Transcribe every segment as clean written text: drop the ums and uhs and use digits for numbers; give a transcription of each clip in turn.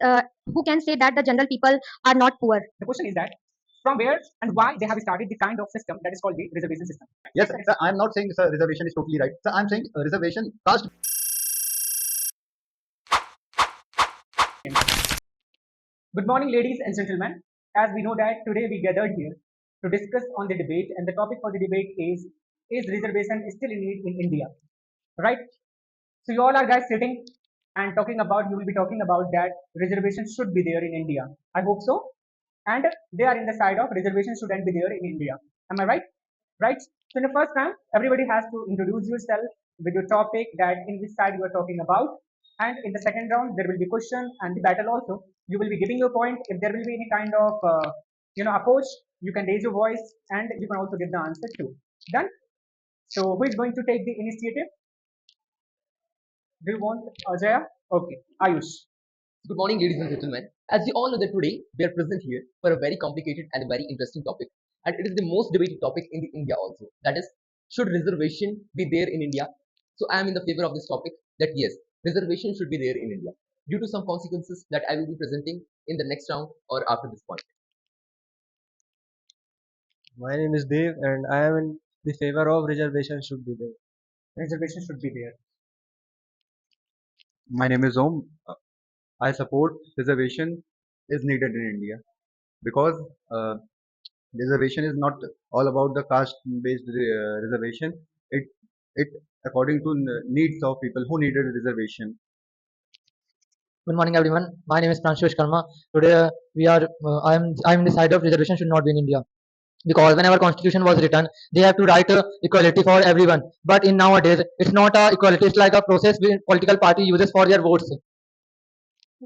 who can say that the general people are not poor? The question is that from where and why they have started the kind of system that is called the reservation system. Yes, sir, I'm not saying sir, reservation is totally right. Sir, I'm saying reservation caste. Good morning, ladies and gentlemen. As we know that today we gathered here to discuss on the debate, and the topic for the debate is reservation still in need in India, right? So you all are guys sitting and talking about, you will be talking about that reservation should be there in India. I hope so. And they are in the side of reservation shouldn't be there in India. Am I right? Right? So in the first round, everybody has to introduce yourself with your topic that in which side you are talking about. And in the second round, there will be question and the battle also. You will be giving your point. If there will be any kind of approach, you can raise your voice and you can also give the answer too. Done? So who is going to take the initiative? Do you want Ajaya? Okay, Ayush. Good morning, ladies and gentlemen. As you all know that today we are present here for a very complicated and a very interesting topic, and it is the most debated topic in the India also. That is, should reservation be there in India? So I am in the favor of this topic that yes, reservation should be there in India due to some consequences that I will be presenting in the next round or after this point. My name is Dev and I am in the favor of reservation should be there. Reservation should be there. My name is Om. I support reservation is needed in India because reservation is not all about the caste-based reservation. It according to needs of people who needed a reservation. Good morning, everyone. My name is Pranshu Karma. Today, I'm in the side of reservation should not be in India because whenever constitution was written, they have to write equality for everyone. But in nowadays, it's not a equality. It's like a process which political party uses for their votes.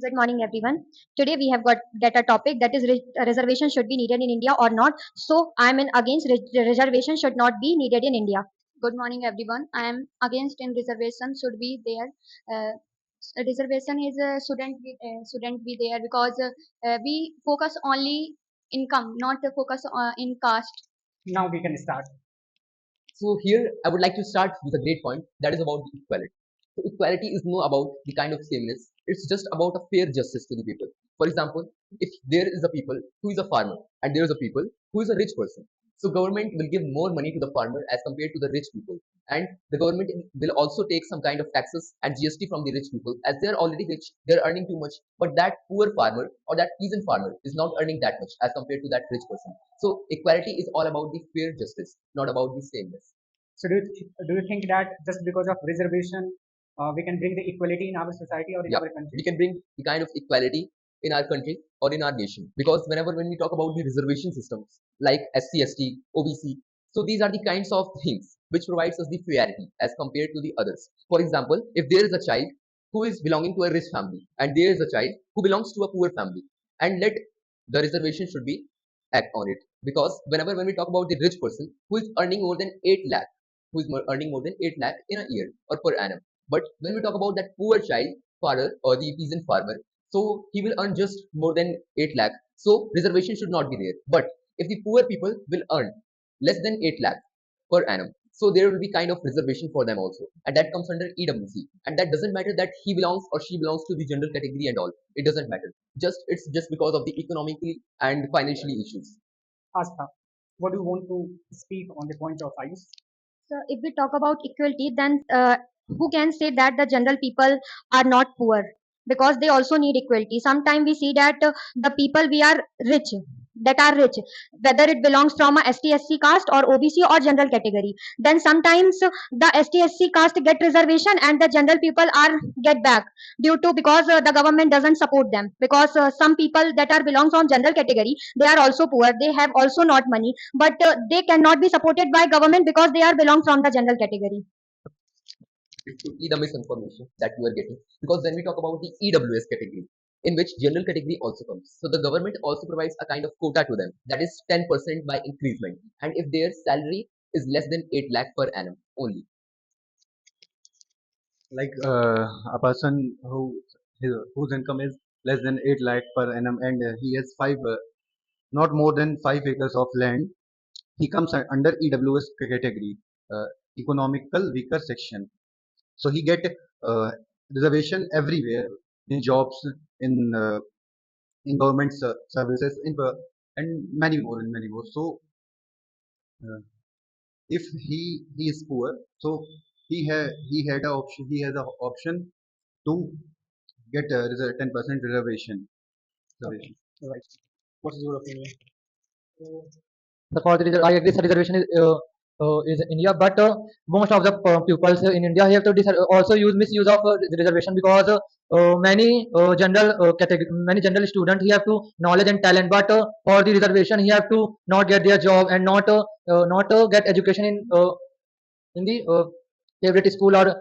Good morning, everyone. Today we have got get a topic that is reservation should be needed in India or not. So I'm in against reservation should not be needed in India. Good morning, everyone. I am against in reservation should be there. Reservation is shouldn't be there because we focus only income, not focus in caste. Now we can start. So here I would like to start with a great point that is about the equality. So equality is not about the kind of sameness. It's just about a fair justice to the people. For example, if there is a people who is a farmer and there is a people who is a rich person, so government will give more money to the farmer as compared to the rich people, and the government will also take some kind of taxes and GST from the rich people as they are already rich, they are earning too much, but that poor farmer or that peasant farmer is not earning that much as compared to that rich person. So equality is all about the fair justice, not about the sameness. So do you think that just because of reservation, we can bring the equality in our society or in our country? We can bring the kind of equality in our country or in our nation, because when we talk about the reservation systems like SC, ST, OBC, so these are the kinds of things which provides us the fairity as compared to the others. For example, if there is a child who is belonging to a rich family and there is a child who belongs to a poor family, and let the reservation should be act on it, because when we talk about the rich person who is earning more than 8 lakh, earning more than 8 lakh in a year or per annum, but when we talk about that poor child father or the peasant farmer, so he will earn just more than 8 lakh. So reservation should not be there. But if the poor people will earn less than 8 lakh per annum, so there will be kind of reservation for them also, and that comes under EWC. And that doesn't matter that he belongs or she belongs to the general category and all. It doesn't matter. It's just because of the economically and financially issues. Astha, what do you want to speak on the point of Ayush? So if we talk about equality, then who can say that the general people are not poor? Because they also need equality. Sometimes we see that the people we are rich, that are rich, whether it belongs from a ST/SC caste or OBC or general category, then sometimes the ST/SC caste get reservation and the general people are get back due to because the government doesn't support them. Because some people that are belong from general category, they are also poor. They have also not money, but they cannot be supported by government because they are belong from the general category. It's totally the misinformation that you are getting, because when we talk about the EWS category, in which general category also comes, so the government also provides a kind of quota to them, that is 10% by increment, and if their salary is less than 8 lakh per annum only. Like a person whose income is less than 8 lakh per annum and he has not more than 5 acres of land, he comes under EWS category, economical weaker section. So he get reservation everywhere in jobs, in government services, and many more. So uh, if he is poor, so he has an option to get a 10% reservation. Okay, reservation. right. What is your opinion? The for the I agree the reservation is India, but most of the pupils in India have to also use misuse of the reservation because many general students he have to knowledge and talent, but for the reservation he have to not get their job and not get education in the favorite school or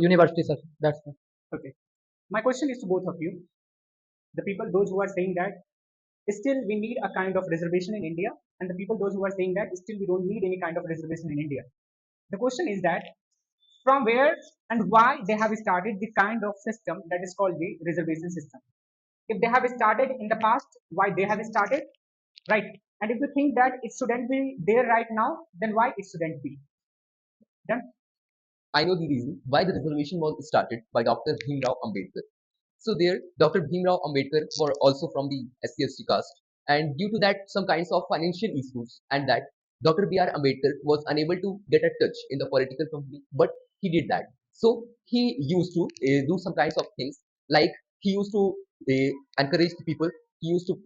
university, sir. That's Okay. My question is to both of you, the people, those who are saying that still we need a kind of reservation in India, and the people, those who are saying that still we don't need any kind of reservation in India. The question is that from where and why they have started the kind of system that is called the reservation system. If they have started in the past, why they have started, right? And if you think that it shouldn't be there right now, then why it shouldn't be? Done? I know the reason why the reservation was started by Dr. Bhimrao Ambedkar. So there, Dr. Bhimrao Ambedkar were also from the SC/ST caste, and due to that, some kinds of financial issues, and that Dr. B.R. Ambedkar was unable to get a touch in the political company, but he did that. So he used to do some kinds of things, like he used to encourage the people. He used to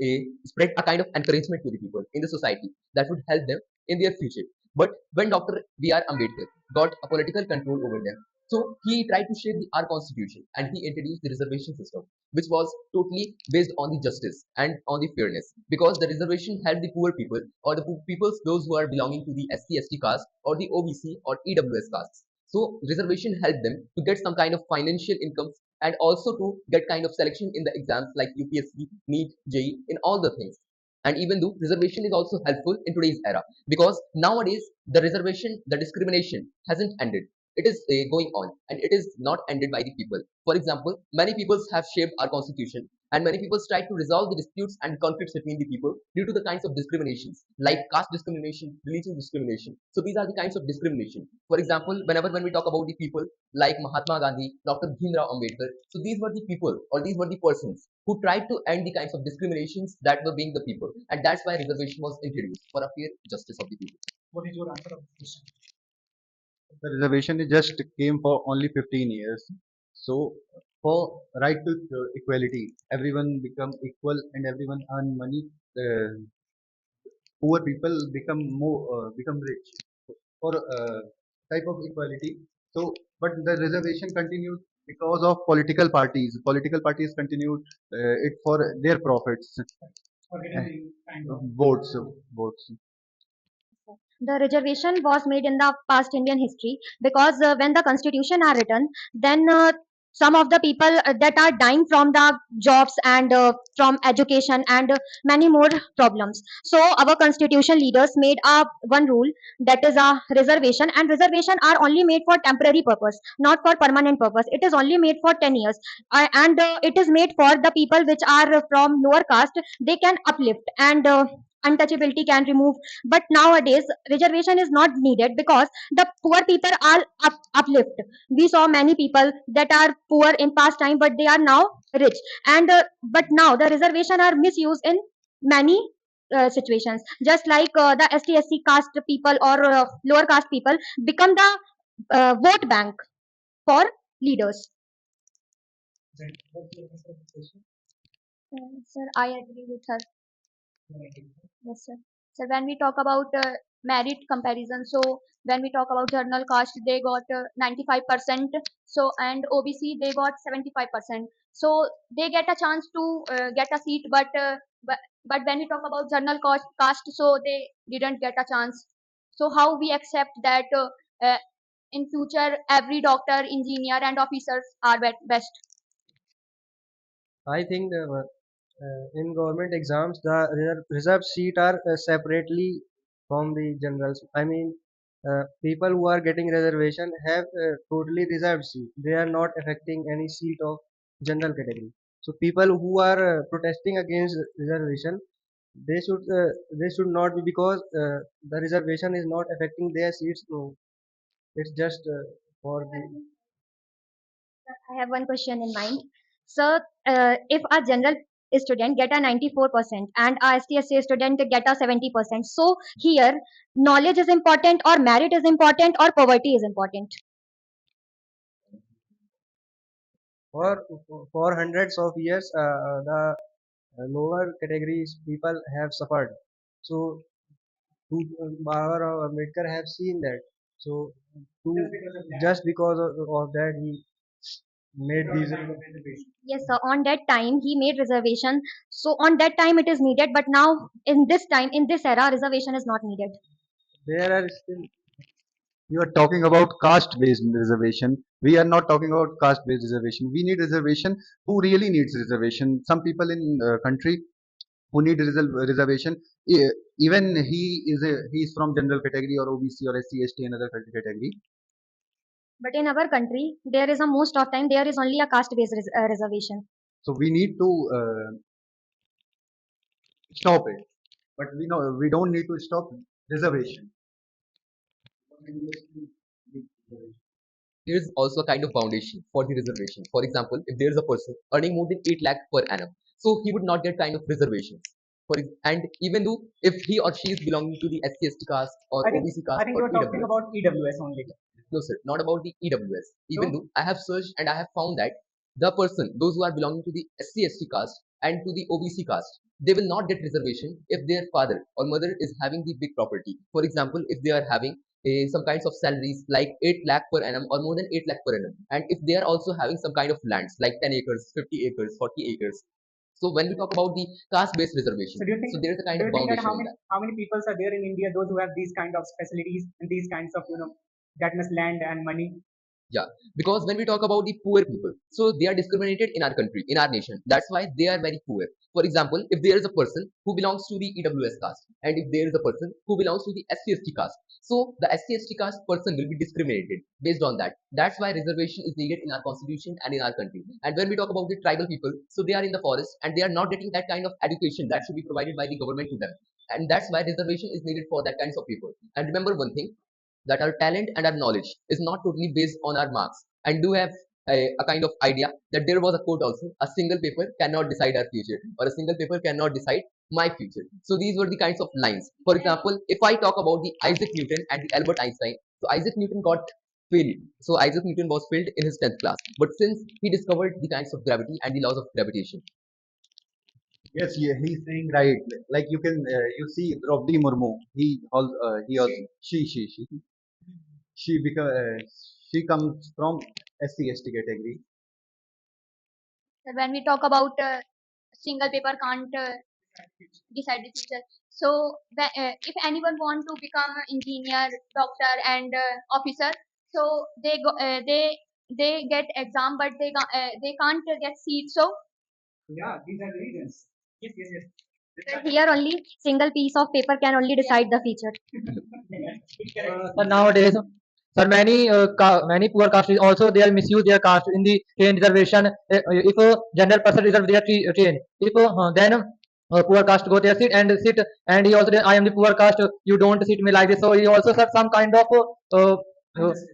spread a kind of encouragement to the people in the society that would help them in their future. But when Dr. B.R. Ambedkar got a political control over them, so he tried to shape our constitution and he introduced the reservation system, which was totally based on the justice and on the fairness. Because the reservation helped the poor people or the peoples, those who are belonging to the SC/ST caste or the OBC or EWS castes. So reservation helped them to get some kind of financial incomes and also to get kind of selection in the exams like UPSC, NEET, JEE, in all the things. And even though reservation is also helpful in today's era, because nowadays the reservation, the discrimination hasn't ended. It is going on and it is not ended by the people. For example, many peoples have shaped our constitution and many peoples try to resolve the disputes and conflicts between the people due to the kinds of discriminations like caste discrimination, religious discrimination. So these are the kinds of discrimination. For example, when we talk about the people like Mahatma Gandhi, Dr. Bhimrao Ambedkar, so these were the people or these were the persons who tried to end the kinds of discriminations that were being the people, and that's why reservation was introduced for a fair justice of the people. What is your answer of this question? The reservation is just came for only 15 years. So for right to equality, everyone become equal and everyone earn money. Uh, Poor people become rich for type of equality. So, but the reservation continued because of political parties. Political parties continued it for their profits. Or getting the kind of Votes, votes. The reservation was made in the past Indian history because when the constitution are written, then some of the people that are dying from the jobs and from education and many more problems. So our constitution leaders made a one rule, that is a reservation, and reservation are only made for temporary purpose, not for permanent purpose. It is only made for 10 years, and it is made for the people which are from lower caste. They can uplift and untouchability can remove, but nowadays reservation is not needed because the poor people are uplift. We saw many people that are poor in past time but they are now rich, and but now the reservation are misused in many situations, just like the ST/SC caste people or lower caste people become the vote bank for leaders. then what's your answer of this question? Sir, I agree with her. Yes, sir. So when we talk about merit comparison, so when we talk about journal caste, they got 95%. So and OBC they got 75%. So they get a chance to get a seat, but when we talk about journal caste, so they didn't get a chance. So how we accept that in future every doctor, engineer, and officers are best? I think in government exams, the reserved seat are separately from the generals. I mean, people who are getting reservation have totally reserved seat. They are not affecting any seat of general category. So people who are protesting against reservation, they should not be, because the reservation is not affecting their seats. No, it's just for the I have one question in mind. So if a general student get a 94% and a ST student get a 70%, so here knowledge is important or merit is important or poverty is important? For for hundreds of years, the lower categories people have suffered. So to Baba Ambedkar have seen that. So to just because of that he made these. Yes, sir. On that time, he made reservation. So on that time, it is needed. But now, in this time, in this era, reservation is not needed. There are still You are talking about caste-based reservation. We are not talking about caste-based reservation. We need reservation. Who really needs reservation? Some people in country who need reservation. Even he is from general category or OBC or SC, ST, another category. But in our country, there is a most of time there is only a caste-based reservation. So we need to stop it. But we don't need to stop reservation. There is also a kind of foundation for the reservation. For example, if there is a person earning more than 8 lakh per annum, so he would not get kind of reservations. And even though if he or she is belonging to the SC/ST caste or I think OBC I caste think or you're talking EWS, about EWS only. no, sir, not about the EWS. Even So though I have searched and I have found that the person, those who are belonging to the SC/ST caste and to the OBC caste, they will not get reservation if their father or mother is having the big property. For example, if they are having some kinds of salaries like 8 lakh per annum or more than 8 lakh per annum, and if they are also having some kind of lands like 10 acres, 50 acres, 40 acres. So when we talk about the caste-based reservation, so do you think so there is a kind do of you think that foundation in that. how many people are there in India those who have these kind of facilities and these kinds of that much land and money? Yeah, because when we talk about the poor people, so they are discriminated in our country, in our nation. That's why they are very poor. For example, if there is a person who belongs to the EWS caste, and if there is a person who belongs to the SC/ST caste, so the SC/ST caste person will be discriminated based on that. That's why reservation is needed in our constitution and in our country. And when we talk about the tribal people, so they are in the forest and they are not getting that kind of education that should be provided by the government to them. And that's why reservation is needed for that kinds of people. And remember one thing, that our talent and our knowledge is not totally based on our marks. And do have a kind of idea that there was a quote also, a single paper cannot decide our future, or a single paper cannot decide my future. So these were the kinds of lines. For example, if I talk about the Isaac Newton and the Albert Einstein, so Isaac Newton got failed. So Isaac Newton was failed in his 10th class, but since he discovered the kinds of gravity and the laws of gravitation. Yes, yeah, he's saying right. Like you can, you see Draupadi Murmu. He also, she become, she comes from SC ST category. When we talk about single paper can't decide the future. So if anyone want to become an engineer, doctor, and officer, so they get exam, but they can't get seat. So Yeah, these are the reasons. Yes, yes, yes. Here only single piece of paper can only decide the future. Sir, nowadays, sir, many poor castes also they are misuse their caste in the train reservation. If a general person reserve their train, if then poor caste go there sit, and he also I am the poor caste. You don't sit me like this. So he also sir some kind of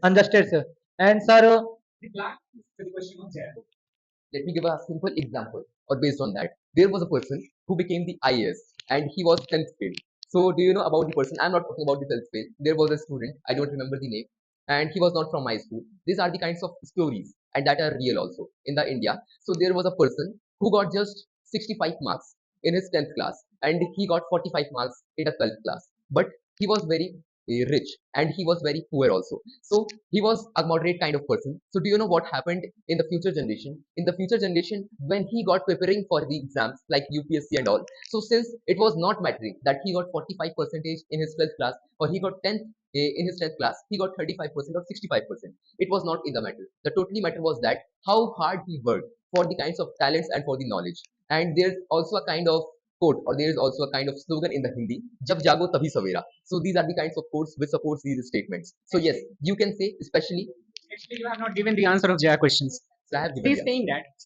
injustice. And sir, The plan to the question of Jaya. Let me give a simple example, or based on that, there was a person who became the IAS and he was 10th fail. So, do you know about the person? I'm not talking about the 10th fail. There was a student, I don't remember the name, and he was not from my school. These are the kinds of stories, and that are real also in the India. So, there was a person who got just 65 marks in his 10th class, and he got 45 marks in a 12th class. But he was very rich and he was very poor also. So he was a moderate kind of person. So do you know what happened in the future generation? In the future generation, when he got preparing for the exams like UPSC and all, so since it was not mattering that he got 45 percentage in his 12th class or he got 10th in his 10th class, he got 35% or 65%. It was not in the matter. The totally matter was that how hard he worked for the kinds of talents and for the knowledge. And there's also a kind of quote, or there is also a kind of slogan in the Hindi, "Jab jago tabhi savera." So these are the kinds of quotes which supports these statements. So yes, you can say, especially. Actually, you have not given the answer of Jaya questions. So I have given the answer.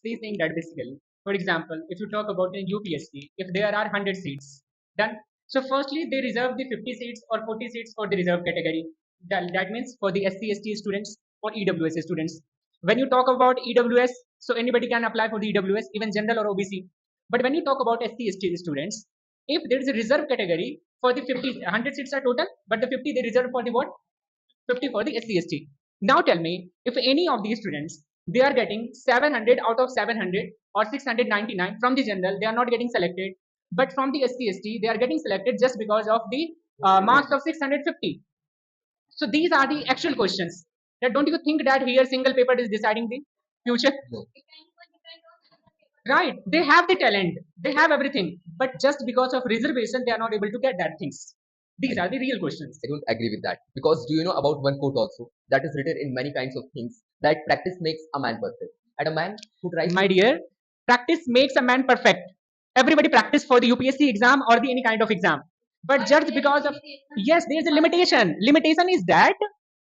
He's saying that basically, for example, if you talk about in UPSC, if there are 100 seats, then so firstly they reserve the 50 seats or 40 seats for the reserve category. That means for the SC ST students or EWS students. When you talk about EWS, so anybody can apply for the EWS, even general or OBC. But when you talk about SC, ST students, if there is a reserve category for the 50, 100 seats are total, but the 50 they reserve for the what? 50 for the SC, ST. Now tell me, if any of these students, they are getting 700 out of 700 or 699 from the general, they are not getting selected. But from the SC, ST, they are getting selected just because of the marks of 650. So these are the actual questions. That don't you think that here single paper is deciding the future? No, Right. They have the talent. They have everything. But just because of reservation, they are not able to get that things. These I, are the real questions. I don't agree with that, because do you know about one quote also that is written in many kinds of things, that practice makes a man perfect, and a man who tries My to dear, practice makes a man perfect. Everybody practice for the UPSC exam or the any kind of exam. But just because of, yes, there is a limitation. Limitation is that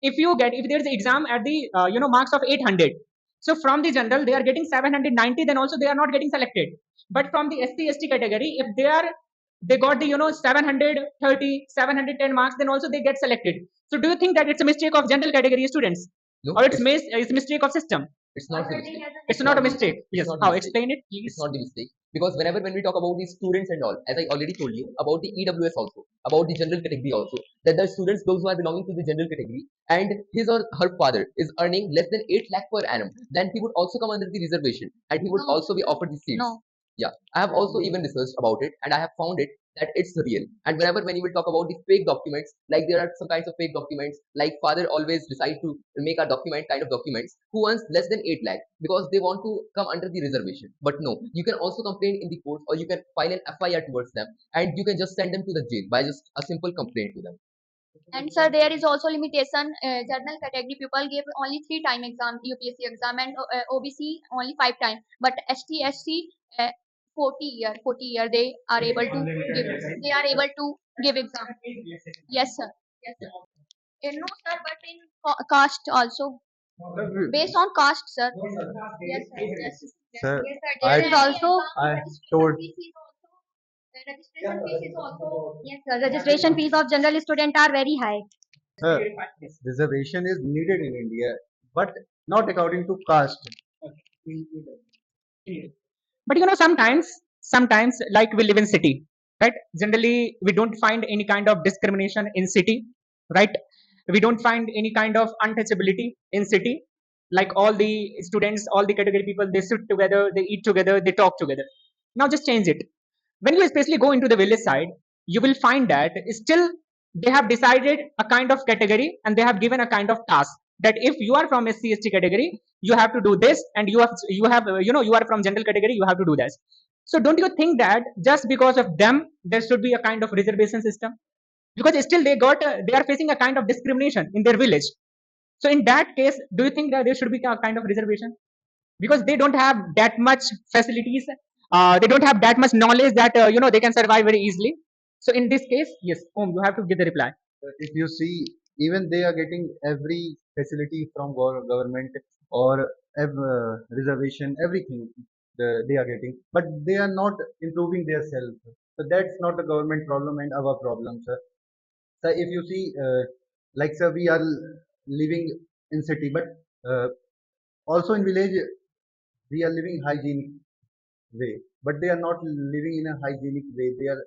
if there is an exam at the marks of 800, so from the general they are getting 790, then also they are not getting selected. But from the SC ST category, if they got the 730 710 marks, then also they get selected. So do you think that it's a mistake of general category students, no, or it's mistake of system? it's not the mistake. It's not a mistake. It's Yes. not the How? mistake. Explain it, It's please. not the mistake, because whenever when we talk about the students and all, as I already told you about the EWS also, about the general category also, that the students, those who are belonging to the general category, and his or her father is earning less than 8 lakh per annum, then he would also come under the reservation, and he would No. also be offered the seats. No. Yeah, I have also even researched about it, and I have found it that it's real. And whenever when you will talk about the fake documents, like there are some kinds of fake documents, like father always decide to make a document kind of documents who wants less than 8 lakh because they want to come under the reservation. But no, you can also complain in the court, or you can file an FIR towards them, and you can just send them to the jail by just a simple complaint to them. And sir, there is also limitation. General category people give only 3 time exam, UPSC exam, and OBC only 5 time. But ST, SC, 40 year they are able to give. They are able to give exam. Yes, sir. No, sir, but in caste also, based on caste, sir. Yes, sir. Yes, Sir, yes, sir. I There is also I registration told fees is also registration fees is also. Yes, sir. Registration fees of general student are very high. sir, reservation is needed in India, but not according to caste. But sometimes like we live in city, right? Generally we don't find any kind of discrimination in city, right? We don't find any kind of untouchability in city. Like all the students, all the category people, they sit together, they eat together, they talk together. Now just change it. When you especially go into the village side, you will find that still they have decided a kind of category, and they have given a kind of task that if you are from SC ST category, you have to do this, and you have you are from general category, you have to do this. So don't you think that just because of them there should be a kind of reservation system? Because still they are facing a kind of discrimination in their village. So in that case, do you think that there should be a kind of reservation? Because they don't have that much facilities, they don't have that much knowledge that they can survive very easily. So in this case, yes, you have to give the reply. If you see, even they are getting every facility from government or reservation, everything they are getting, but they are not improving their self. So that's not the government problem and our problem, sir. So if you see, like sir, we are living in city, but also in village we are living hygienic way, but they are not living in a hygienic way. They are,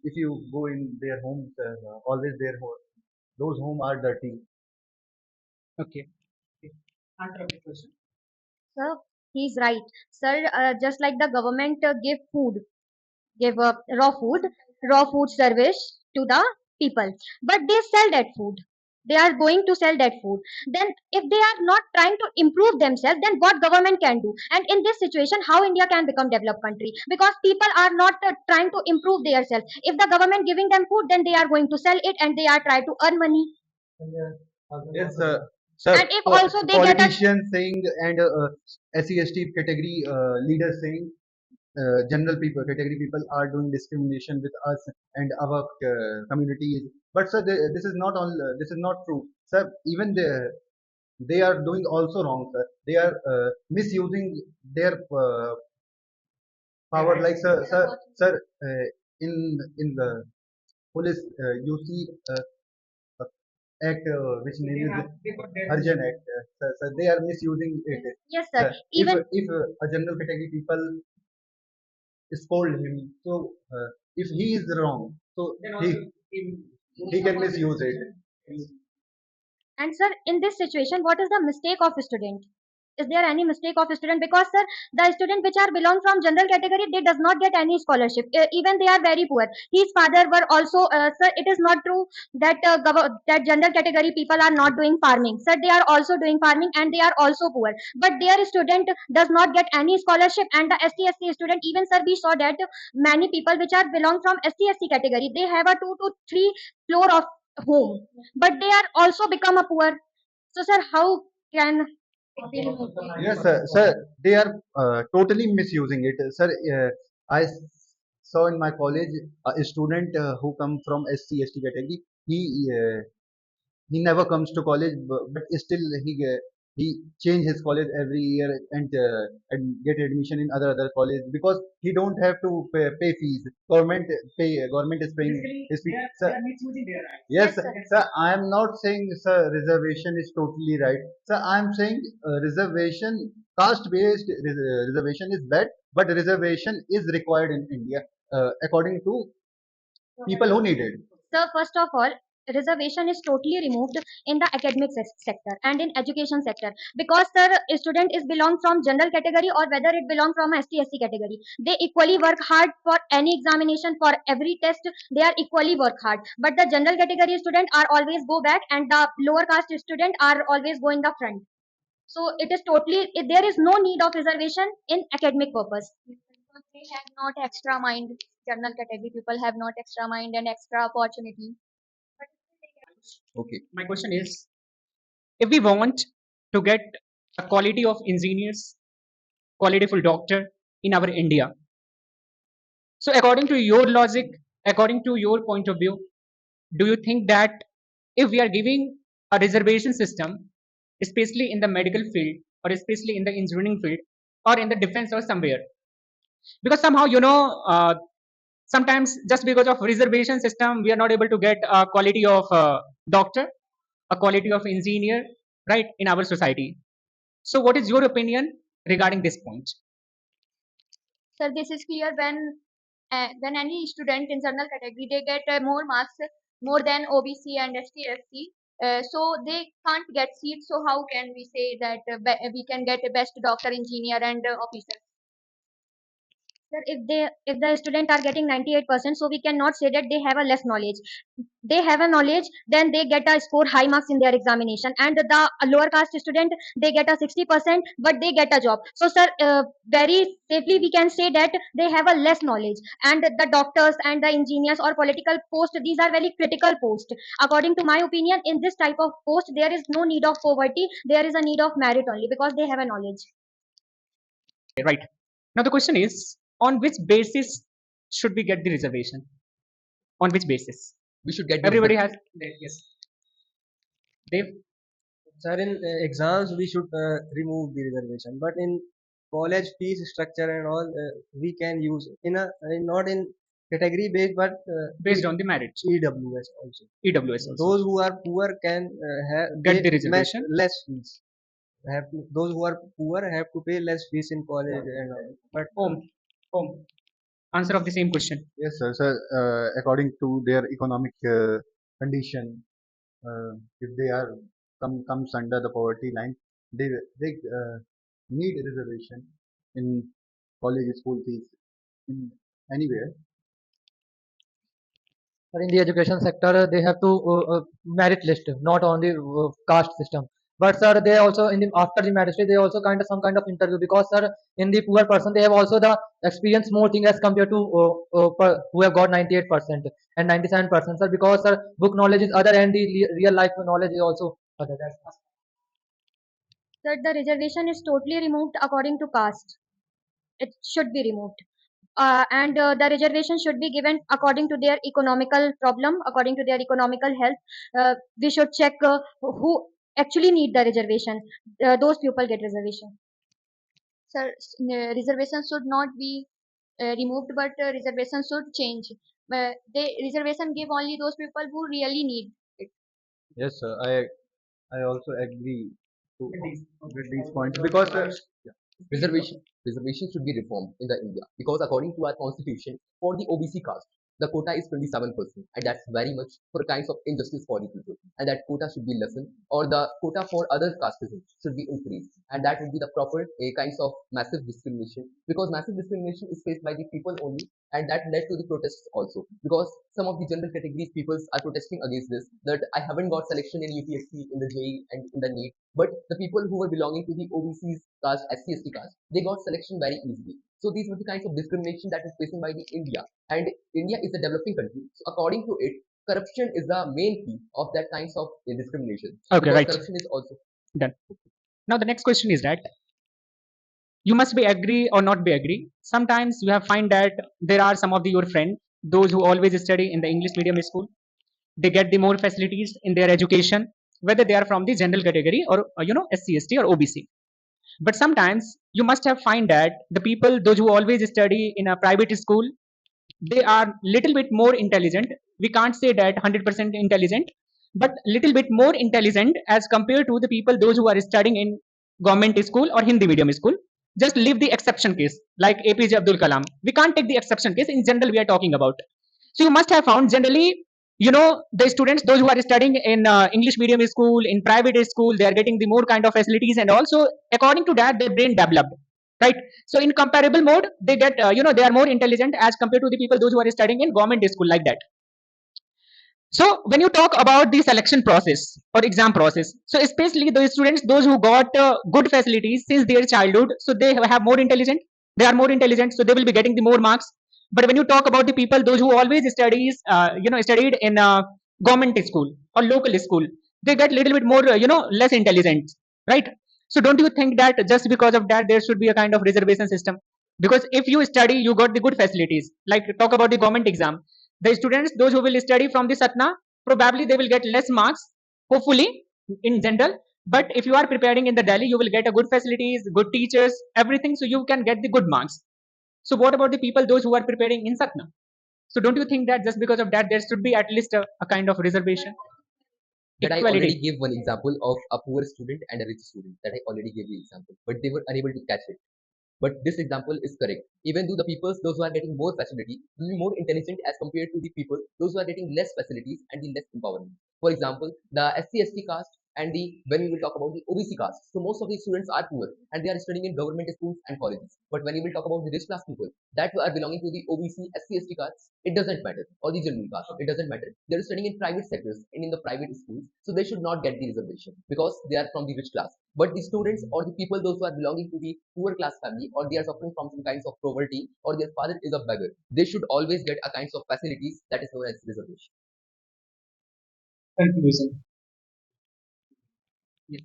if you go in their homes, always those homes are dirty. Okay. Answer of the question. Sir, he's right. Sir, just like the government give food, give raw food service to the people, but they sell that food. They are going to sell that food. Then, if they are not trying to improve themselves, then what government can do? And in this situation, how India can become developed country? Because people are not trying to improve themselves. If the government giving them food, then they are going to sell it and they are trying to earn money. Yes, sir. And if also they get a Politicians saying and SC ST category leaders saying general people, category people are doing discrimination with us and our communities. But sir, this is not all. This is not true, sir. Even they are doing also wrong, sir. They are misusing their power. Like sir, in the police, you see. Uh, act which name is Arjan Act. So they are misusing it. Yes, sir. If Even a general category people scold him, so if he is wrong, so he can misuse it. And sir, in this situation, what is the mistake of student? Is there any mistake of student? Because sir, the student which are belong from general category, they does not get any scholarship. Even they are very poor. His father were also, sir. It is not true that that general category people are not doing farming. Sir, they are also doing farming and they are also poor. But their student does not get any scholarship. And the ST student, even sir, we saw that many people which are belong from ST category, they have a 2 to 3 floor of home, but they are also become a poor. So sir, how can it be removed? Yes, sir. They are totally misusing it, sir. I saw in my college a student who come from SC/ST category. He uh, he never comes to college, but still he change his college every year and get admission in other college because he don't have to pay fees. Government is paying his fees. Sir, yes, Yes, sir. sir. I am not saying sir reservation is totally right. Sir, I am saying reservation caste based reservation is bad, but reservation is required in India according to people who need it. Sir, first of all, reservation is totally removed in the academic sector and in education sector, because sir, a student is belong from general category or whether it belong from ST/SC category, they equally work hard for any examination, for every test. They are equally work hard, but the general category student are always go back and the lower caste student are always go in the front. So it is totally, there is no need of reservation in academic purpose. Because they have not extra mind. General category people have not extra mind and extra opportunity. Okay. My question is, if we want to get a quality of engineers, qualityful doctor in our India, so according to your logic, according to your point of view, do you think that if we are giving a reservation system, especially in the medical field or especially in the engineering field or in the defense or somewhere, because somehow sometimes just because of reservation system we are not able to get a quality of doctor, a quality of engineer, right, in our society. So what is your opinion regarding this point? So this is clear when any student in general category they get more marks more than OBC and ST/SC. So they can't get seats. So how can we say that we can get a best doctor, engineer, and officer? Sir, if the student are getting 98%, so we cannot say that they have a less knowledge. They have a knowledge, then they get a score high marks in their examination. And the lower caste student, they get a 60%, but they get a job. So sir, very safely we can say that they have a less knowledge. And the doctors and the engineers or political post, these are very critical post. According to my opinion, in this type of post, there is no need of poverty. There is a need of merit only because they have a knowledge. Right. Now the question is, on which basis should we get the reservation? On which basis? We should get the Everybody has, yes. They, Sir, in exams we should remove the reservation, but in college fees structure and all we can use not in category based but based on the merit, EWS also. EWS also. Those who are poor can Get pay the reservation. less fees. Those who are poor have to pay less fees in college and all. But Home. Answer of the same question. Yes, sir. Sir, according to their economic condition, if they are comes under the poverty line, they need a reservation in college school fees in anywhere. But in the education sector, they have to merit list, not on the caste system. But sir, they also in the after the merit list, they also kind of some kind of interview, because sir, in the poor person, they have also the experience more thing as compared to who have got 98% and 97%, sir. Because sir, book knowledge is other and the real life knowledge is also other. Sir, the reservation is totally removed according to caste. It should be removed. And the reservation should be given according to their economical problem, according to their economical health. We should check who actually need the reservation. Those people get reservation. Sir, reservation should not be removed, but reservation should change. They reservation give only those people who really need it. Yes, sir. I also agree to, With these with these points. points because yeah. Reservation should be reformed in the India because according to our constitution, for the OBC caste, the quota is 27%, and that's very much for kinds of injustice for the people. And that quota should be lessened, or the quota for other castes should be increased, and that would be the proper kinds of massive discrimination because massive discrimination is faced by the people only, and that led to the protests also because some of the general categories peoples are protesting against this that I haven't got selection in UPSC, in the JEE, and in the NEET, but the people who were belonging to the OBCs caste, SC/ST caste, they got selection very easily. So these were the kinds of discrimination that is facing by the India, and India is a developing country. So according to it, corruption is the main key of that kinds of discrimination Okay, because right. corruption is also Done. Now the next question is that you must be agree or not be agree. Sometimes you have find that there are some of your friends, those who always study in the English medium school, they get the more facilities in their education, whether they are from the general category or SC/ST or OBC. But sometimes you must have find that the people those who always study in a private school, they are little bit more intelligent. We can't say that 100% intelligent, but little bit more intelligent as compared to the people those who are studying in government school or Hindi medium school. Just leave the exception case like APJ Abdul Kalam. We can't take the exception case. In general, we are talking about. So you must have found generally, the students those who are studying in English medium school, in private school, they are getting the more kind of facilities, and also according to that their brain developed, right? So in comparable mode, they get, they are more intelligent as compared to the people those who are studying in government school like that. So when you talk about the selection process or exam process, so especially those students those who got good facilities since their childhood, so they have more intelligent, they are more intelligent, so they will be getting the more marks. But when you talk about the people those who always studied in government school or local school, they get little bit more less intelligent, right? So don't you think that just because of that there should be a kind of reservation system? Because if you study, you got the good facilities. Like talk about the government exam, the students those who will study from the Satna, probably they will get less marks, hopefully, in general. But if you are preparing in the Delhi, you will get a good facilities, good teachers, everything, so you can get the good marks. So what about the people those who are preparing in Satna? So don't you think that just because of that there should be at least a kind of reservation, that I equality? already gave one example of a poor student and a rich student that I already gave you example, but they were unable to catch it. But this example is correct. Even though the people, those who are getting more facility, will be more intelligent as compared to the people, those who are getting less facilities and the less empowerment. For example, the SC/ST caste and the when we will talk about the OBC caste. So most of these students are poor and they are studying in government schools and colleges. But when we will talk about the rich class people that are belonging to the OBC, SC/ST caste, it doesn't matter. Or the general caste, it doesn't matter. They are studying in private sectors and in the private schools, so they should not get the reservation because they are from the rich class. But the students or the people those who are belonging to the poor class family or they are suffering from some kinds of poverty or their father is a beggar, they should always get a kinds of facilities that is known as reservation. Conclusion. Yes.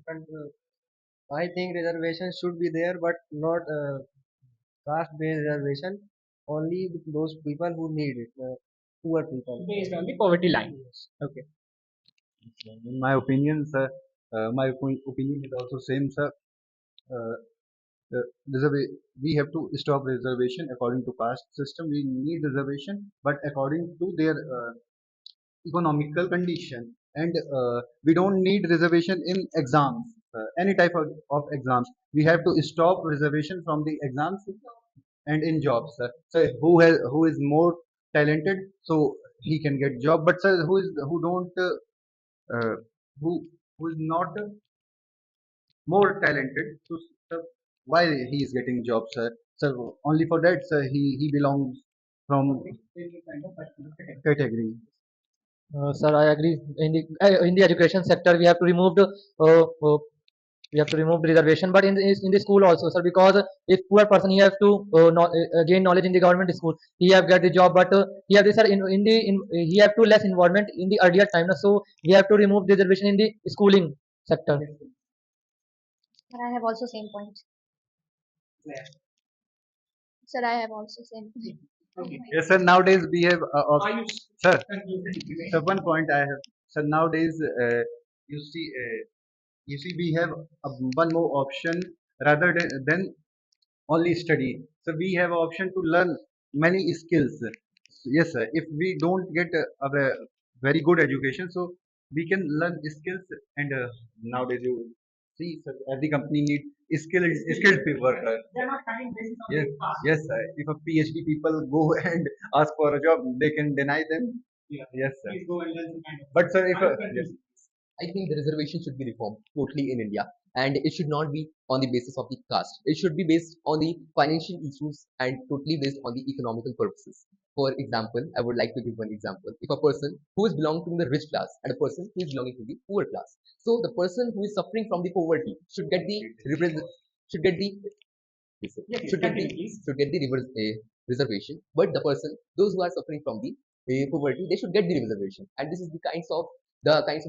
And, I think reservation should be there, but not caste-based reservation. Only those people who need it, poor people. Based on the poverty line. Yes. Okay. In my opinion, sir, opinion is also same, sir. Uh, we have to stop reservation according to caste system. We need reservation, but according to their economical condition. And we don't need reservation in exams, any type of exams. We have to stop reservation from the exams and in jobs, sir. So who is more talented, so he can get job. But sir, who don't uh, who who is not more talented, so sir, why he is getting jobs, sir? So only for that, sir, he belongs from category. Sir, I agree. In the education sector, we have to remove the reservation, but in the school also, sir, because if poor person he have to gain knowledge in the government school, he have get the job, but he have this, sir, he have to less involvement in the earlier time, so we have to remove the reservation in the schooling sector. Sir, I have also same point. Sir, I have also same point. Yes, sir. Nowadays we have sir. Conclusion. So one point I have. So nowadays, you see, you see, we have one more option rather than only study. So we have option to learn many skills. Yes, sir. If we don't get a very good education, so we can learn skills, and nowadays you see every company need skilled worker. They are not hiring basis on Yes, their past. yes, sir. If a PhD people go and ask for a job, they can deny them. Yeah. Yes, sir. Please go and learn some kind of. But sir, if yes, I think the reservation should be reformed totally in India, and it should not be on the basis of the caste. It should be based on the financial issues and totally based on the economical purposes. For example, I would like to give one example. If a person who is belonging to the rich class and a person who is belonging to the poor class, so the person who is suffering from the poverty should get the should get the Yes, should get the continue, please. reservation, but the person, those who are suffering from the poverty, they should get the reservation. And this is the kinds of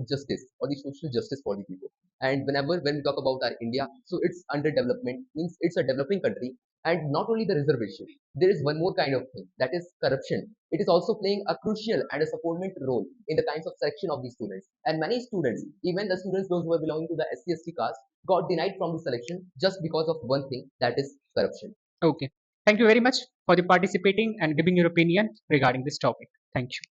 justice or the social justice for the people. And whenever when we talk about our India, so it's under development, means it's a developing country. And not only the reservation, there is one more kind of thing, that is corruption. It is also playing a crucial and a supplement role in the kinds of selection of these students. And many students, even the students those who are belonging to the SC/ST caste, got denied from the selection just because of one thing, that is corruption. Okay. Thank you very much for the participating and giving your opinion regarding this topic. Thank you.